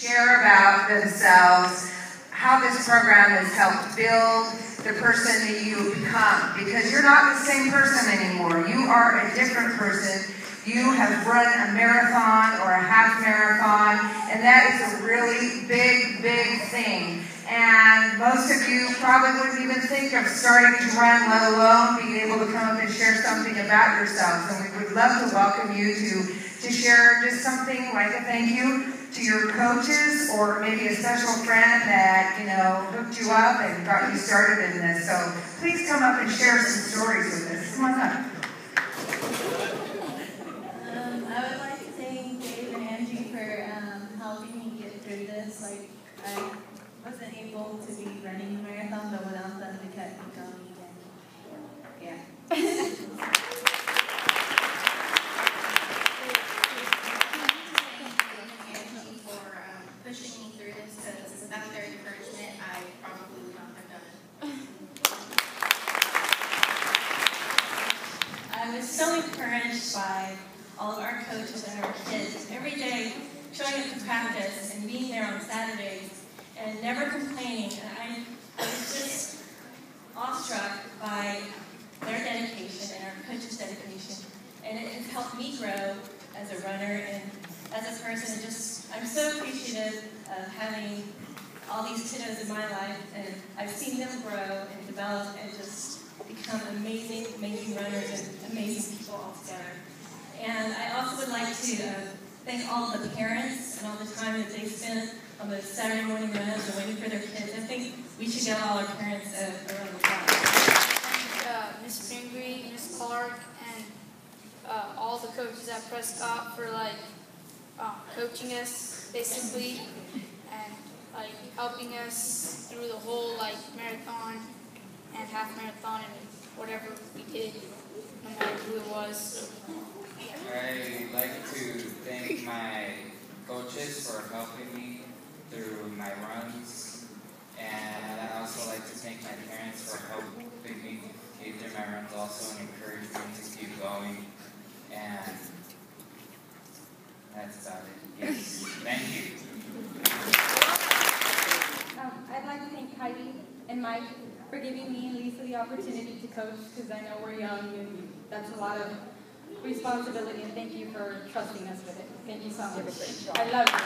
share about themselves, how this program has helped build the person that you become. Because you're not the same person anymore. You are a different person. You have run a marathon or a half marathon, and that is a really big, big thing. And most of you probably wouldn't even think of starting to run, let alone being able to come up and share something about yourselves. And we would love to welcome you to share just something like a thank you to your coaches, or maybe a special friend that, hooked you up and got you started in this. So please come up and share some stories with us. Come on up. I would like to thank Dave and Angie for helping me get through this. I wasn't able to be running a marathon, but without them, they kept me going. And yeah. Pushing me through this, because without their encouragement, I probably would not have done it. I was so encouraged by all of our coaches and our kids every day showing up to practice and being there on Saturdays and never complaining. And I was just awestruck by their dedication and our coaches' dedication. And it has helped me grow as a runner and as a person. And I'm so appreciative of having all these kiddos in my life, and I've seen them grow and develop and just become amazing, amazing runners and amazing people altogether. And I also would like to thank all the parents and all the time that they spent on those Saturday morning runs and waiting for their kids. I think we should get all our parents a round of applause. Miss Pingree, Miss Clark, and all the coaches at Prescott for coaching us basically, and helping us through the whole marathon and half marathon and whatever we did, no matter who it was. I'd like to thank my coaches for helping me through my runs, and I'd also like to thank my parents for helping me get through my runs also and encouraging me to keep going. And that's about it. Yes. Thank you. I'd like to thank Heidi and Mike for giving me and Lisa the opportunity to coach, because I know we're young and that's a lot of responsibility, and thank you for trusting us with it. Thank you so much. I love you.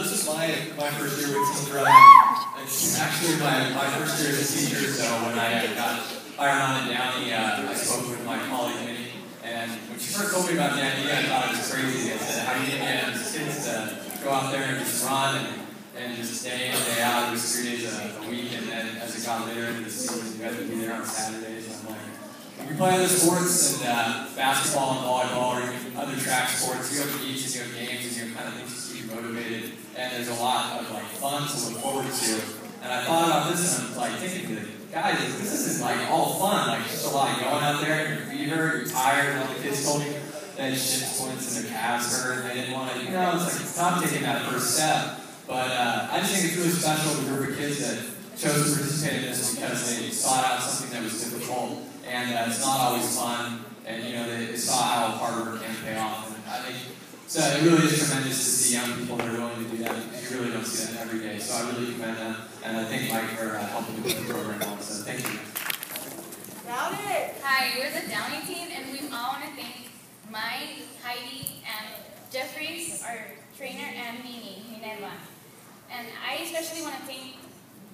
This is my first year with Team Running. It's actually my first year as a teacher, so when I got hired on at Downey, I spoke with my colleague Minnie, and when she first told me about the idea, I thought it was crazy. I said, how do you get these kids to go out there and just run and just day in, day out? It was 3 days a week, and then as it got later into the season, you had to be there on Saturdays. And I'm like, when you play other sports and basketball and volleyball or even other track sports, you go to meets, you go to games, and you kind of things to keep you motivated, and there's a lot of fun to look forward to. And I thought about this, and I'm thinking, guys, this isn't all fun. Just a lot of going out there, and your feet hurt, you're tired. And all the kids told me they had shin splints and their calves hurt, and they didn't want to, it's tough taking that first step. But I just think it's really special with a group of kids that chose to participate in this because they sought out something that was difficult, and it's not always fun, and they saw how hard work can pay off. And I think so it really is tremendous to see young people that are willing to do that, because you really don't see that every day. So I really commend them, and I thank Mike for helping me with the program also. Thank you. Hi, we're the Downey team, and we all want to thank Mike, Heidi, and Jeffries, our trainer, and Minerva. And I especially want to thank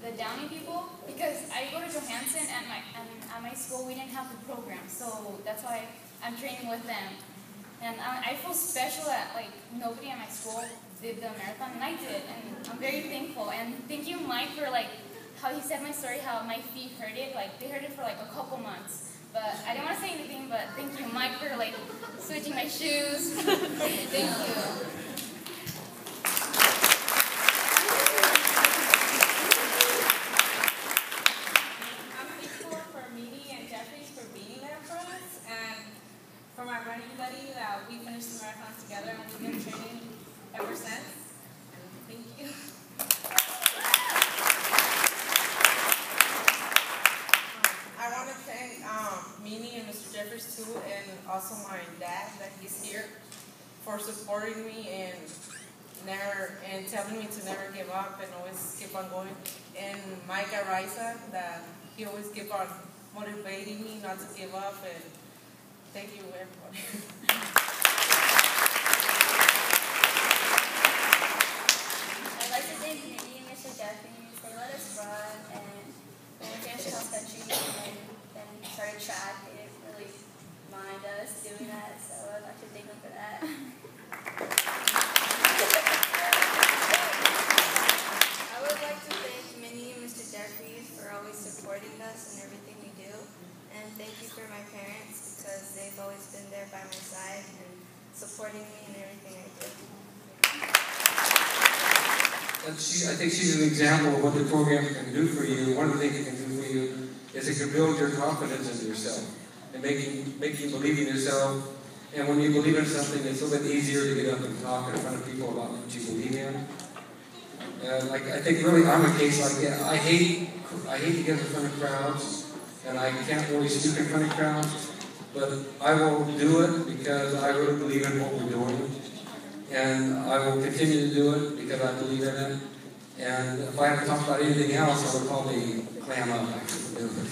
the Downey people, because I go to Johansson, and at my school we didn't have the program, so that's why I'm training with them. And I feel special that nobody at my school did the marathon, and I did, and I'm very thankful. And thank you, Mike, for how he said my story, how my feet hurted. They hurted for a couple months, but I didn't want to say anything. But thank you, Mike, for switching my shoes. Thank you. For my running buddy, we finished the marathon together, and we've been training ever since. Thank you. I want want to thank Minnie and Mr. Jeffers too, and also my dad that he's here for supporting me and telling me to never give up and always keep on going. And Mike Araiza, that he always keep on motivating me not to give up. And thank you, everybody. I'd like to thank Minnie and Mr. Jeffries. They let us run, and when we finished cross country and then started track, they didn't really mind us doing that, so I'd like to thank them for that. I would like to thank Minnie and Mr. Jeffries for always supporting us in everything we do, and thank you for my parents because they've always been there by my side and supporting me in everything I do. I think she's an example of what the program can do for you. One of the things it can do for you is it can build your confidence in yourself and make you believe in yourself. And when you believe in something, it's a little bit easier to get up and talk in front of people about what you believe in. I think really I'm a case like that. I hate to get in front of crowds, and I can't really speak in front of crowds, but I will do it because I really believe in what we're doing. And I will continue to do it because I believe in it. And if I have to talk about anything else, I would probably clam up after doing it.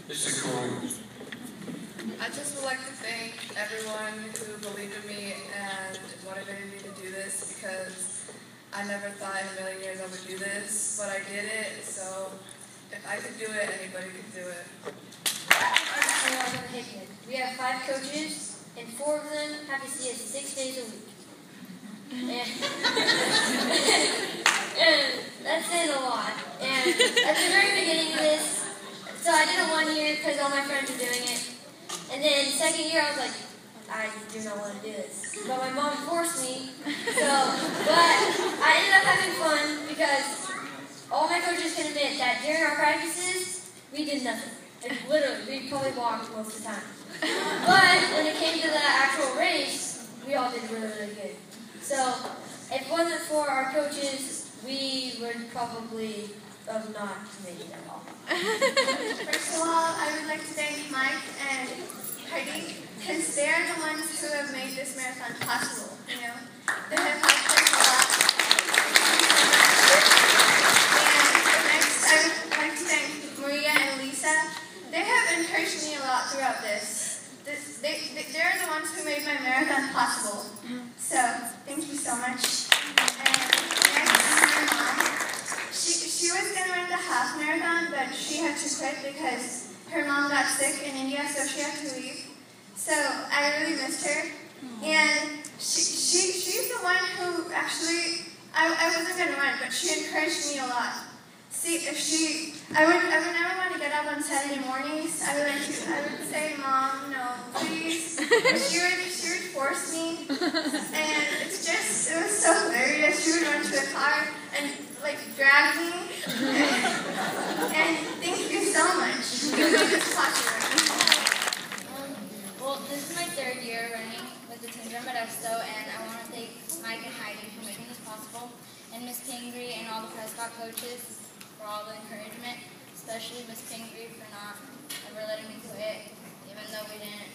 Mr. Corey. I just would like to thank everyone who believed in me and motivated me to do this, because I never thought in a million years I would do this, but I did it. So if I could do it, anybody could do it. We have 5 coaches, and 4 of them have to see us 6 days a week. And that's saying a lot. And at the very beginning of this, so I did it 1 year because all my friends were doing it. And then second year I was like, I do not want to do this. But my mom forced me. But I ended up having fun because all my coaches can admit that during our practices, we did nothing. Like, literally, we probably walked most of the time. But when it came to the actual race, we all did really, really good. So if it wasn't for our coaches, we would probably have not made it at all. First of all, I would like to thank Mike and Heidi, because they're the ones who have made this marathon possible. You know, they have helped us a lot. And next, I would like to thank Maria and Lisa. They have encouraged me a lot throughout this. They're the ones who made my marathon possible. So, thank you so much. And next, my mom. She was going to run the half marathon, but she had to quit because her mom got sick in India, so she had to leave. So, I really missed her. And she's the one who actually, I wasn't going to run, but she encouraged me a lot. See, I would never want to get up on Saturday mornings. I would say, Mom, no, please. But she would force me, and it was so hilarious. She would run to the car and drag me. And thank you so much. You made this possible. Well, this is my 3rd year running with the team from Modesto, and I want to thank Mike and Heidi for making this possible, and Miss Pingree and all the Prescott coaches for all the encouragement, especially Miss Pingree for not ever letting me quit, even though we didn't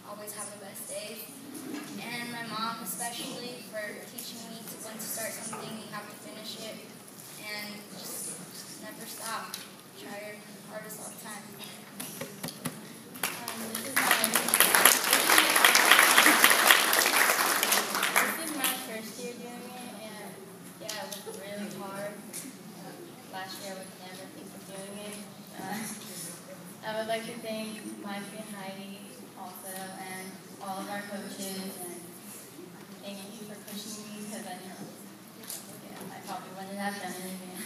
always have the best days. And my mom especially for teaching me to when to start something, you have to finish it, and just never stop. Try your hardest all the time. This is my 1st year doing it, and yeah, it was really hard. Last year I would never think of doing it. I would like to thank Mike and Heidi also, and all of our coaches, and thank you for pushing me, because I know I probably wouldn't have done it again.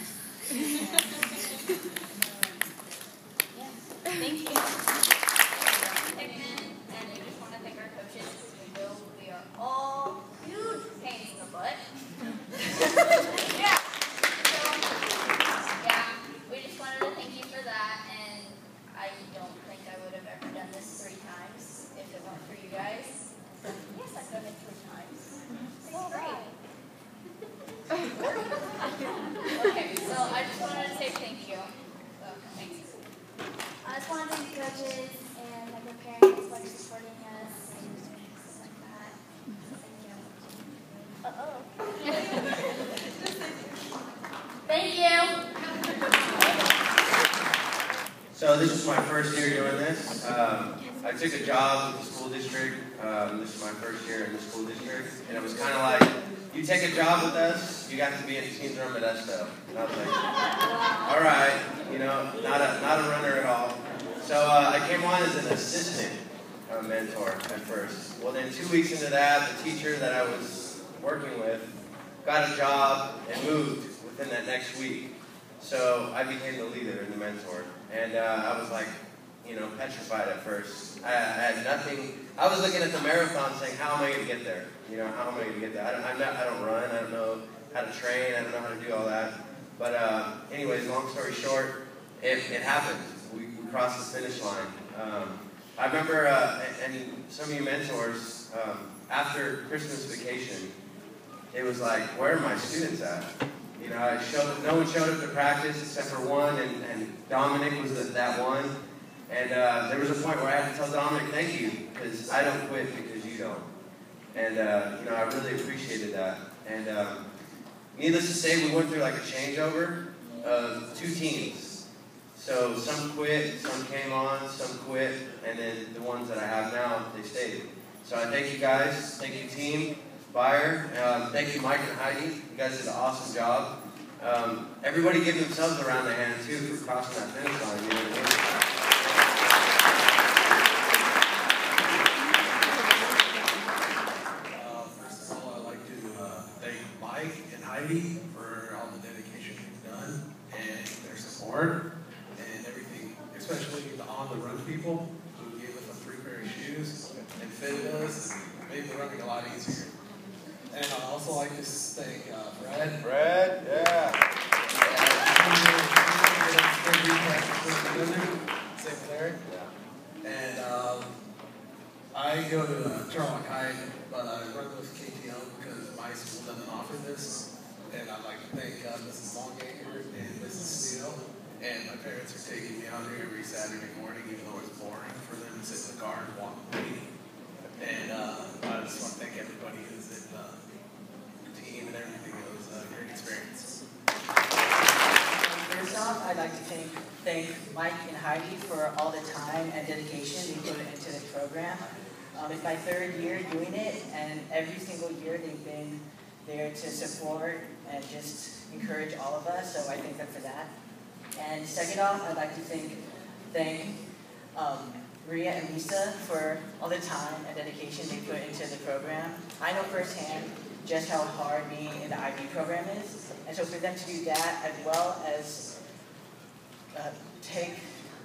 Yeah, thank you. And I just want to thank our coaches, because we know we are all huge pains in the butt. Yeah. We just wanted to thank you for that, and I don't think I would have ever done this 3 times if it weren't for you guys. Yes, I've done it 3 times. It's great. Okay, so I just wanted to say thank you. coaches and like our parents for supporting us and stuff like that. Thank you. So this is my first year doing this. I took a job with the school district. This is my first year in the school district. And it was kind of like, you take a job with us, you got to be in the team's room Modesto. And I was like, all right, you know, not a runner at all. So I came on as an assistant mentor at first. Well, then 2 weeks into that, the teacher that I was working with got a job and moved within that next week. So I became the leader and the mentor. And I was like, you know, petrified at first. I had nothing. I was looking at the marathon saying, how am I going to get there? You know, how am I going to get there? I don't run. I don't know how to train. I don't know how to do all that. But anyways, long story short, it happened. We crossed the finish line. I remember, and some of you mentors, after Christmas vacation, it was like, where are my students at? You know, no one showed up to practice except for one, and Dominic was that one. And there was a point where I had to tell Dominic, thank you, because I don't quit because you don't. And, you know, I really appreciated that. And needless to say, we went through like a changeover of 2 teams. So some quit, some came on, some quit, and then the ones that I have now, they stayed. So I thank you guys. Thank you, team. Buyer. Thank you, Mike and Heidi. You guys did an awesome job. Everybody give themselves a round of hand, too, for crossing that finish line. You know what I mean? First of all, I'd like to thank Mike and Heidi for all the dedication they've done and their support and everything, especially the on-the-run people who gave us 3 pair of shoes and fitted us and made the running a lot easier. And I'd also like to thank Fred. Fred, yeah. St. Clair. And I go to Charlotte High, but I run with KTL because my school doesn't offer this. And I'd like to thank Mrs. Longacre and Mrs. Steele. And my parents are taking me out here every Saturday morning, even though it's boring for them to sit in the car and walk with me. And I just want to thank everybody who's in the team and everything. It was a great experience. First off, I'd like to thank Mike and Heidi for all the time and dedication they put into the program. It's my 3rd year doing it, and every single year they've been there to support and just encourage all of us, so I thank them for that. And second off, I'd like to thank Maria and Lisa for all the time and dedication they put into the program. I know firsthand just how hard being in the IB program is, and so for them to do that as well as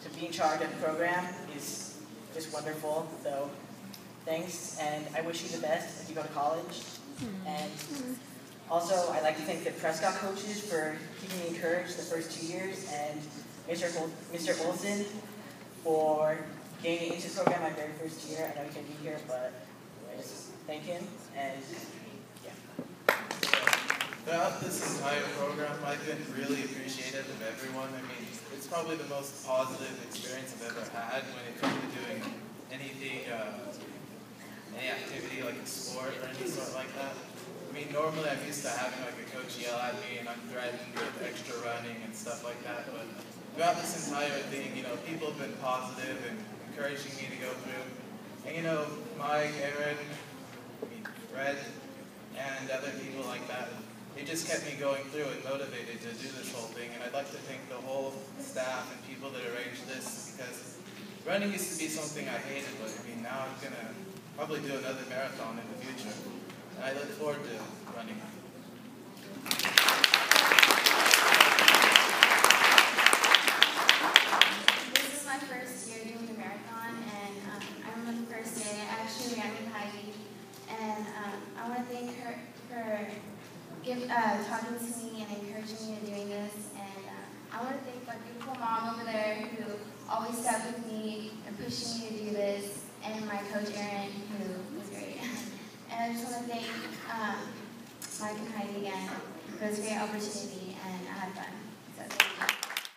to be in charge of the program is just wonderful. So thanks, and I wish you the best as you go to college. And also, I'd like to thank the Prescott coaches for keeping me encouraged the first 2 years, and Mr. Olson for getting me into the program my very first year. I know he couldn't be here, but I just thank him, and yeah. Throughout this entire program, I've been really appreciative of everyone. I mean, it's probably the most positive experience I've ever had when it comes to doing anything, any activity like a sport or any sort like that. I mean, normally I'm used to having like a coach yell at me and I'm threatened with extra running and stuff like that, but throughout this entire thing, you know, people have been positive and encouraging me to go through. And you know, Mike, Aaron, Fred, and other people like that, they just kept me going through and motivated to do this whole thing. And I'd like to thank the whole staff and people that arranged this, because running used to be something I hated, but I mean, now I'm gonna probably do another marathon in the future. And I look forward to running. This is my first year doing the marathon, and I remember the first day I actually ran with Heidi, and I want to thank her for talking to me and encouraging me to doing this, and I want to thank my beautiful mom over there who always stuck with me and pushing me to do this, and my coach Aaron, who was great. And I just want to thank Mike and Heidi again for this great opportunity, and I had fun.